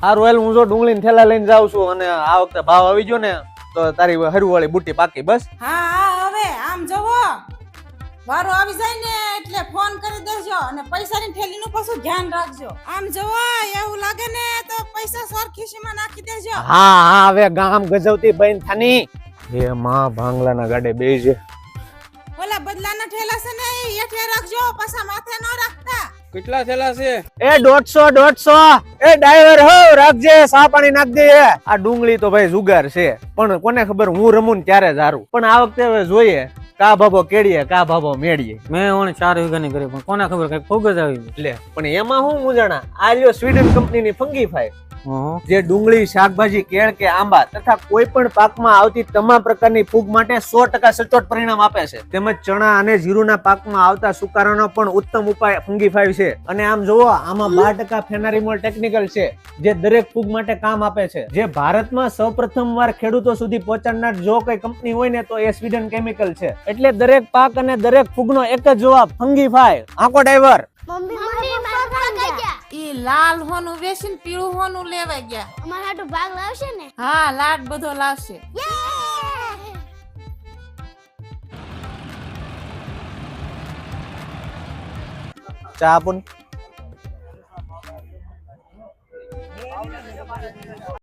આ રોયલ હું જો ડુંગળીને થેલા લઈને જાઉં છું અને આ વખતે ભાવ આવી ગયો ને તો તારી હરવાળી બુટ્ટી પાકી બસ. હા હા હવે આમ જોવો વારો આવી જાય ને એટલે ફોન કરી દેજો અને પૈસાની થેલીનું પાછું ધ્યાન રાખજો. આમ જોવો એવું લાગે ને તો પૈસા સર ખીસીમાં નાખી દેજો. હા હા હવે ગામ ગજવતી બહેન થાની એ માં ભાંગલાના ગાડે બેસજે. ઓલા બદલાના ઠેલા છે ને એ હેઠે રાખજો પાછા માથે ન રાખતા. કેટલા થેલા છે? એ 150 એ ડ્રાઈવર હો રાખજે સા પાણી નાખ દે. આ ડુંગળી તો ભાઈ જુગાર છે પણ કોને ખબર હું રમું ને ત્યારે જ હારું. પણ આ વખતે હવે જોઈએ કા ભાભો કેડીએ કા ભાભો મેડીએ. મેં ઓણ 4 વીઘાની કરી પણ કોને ખબર કઈ ફોગ જ આવી એટલે પણ એમાં હું મુજાણા આ લ્યો સ્વીડન કંપનીની ફંગીફાઈ જે ડુંગળી શાકભાજી કેળ કે આંબા તથા કોઈ પણ પાકમાં આવતી તમામ પ્રકારની ફૂગ માટે 100% સચોટ પરિણામ આપે છે. તેમજ ચણા અને જીરુના પાકમાં આવતા સુકારાનો પણ ઉત્તમ ઉપાય ફંગીફાઈ છે. અને આમ જોવો આમાં 12% ફેનારીમોલ ટેકનિકલ છે જે દરેક ફૂગ માટે કામ આપે છે. જે ભારતમાં સૌપ્રથમ વાર ખેડૂતો સુધી પહોંચાડનાર જો કોઈ કંપની હોય ને તો એ સ્વીડન કેમિકલ છે. એટલે દરેક પાક અને દરેક ફૂગનો એક જ જવાબ ફંગીફાઈ. આંકો ડ્રાઈવર. ઈ લાલ હોનું વેસીન પીળું હોનું લેવા ગયા. અમાર હાટુ ભાગ લાવશે ને? હા લાડ બધો લાવશે. ચા આપો ને.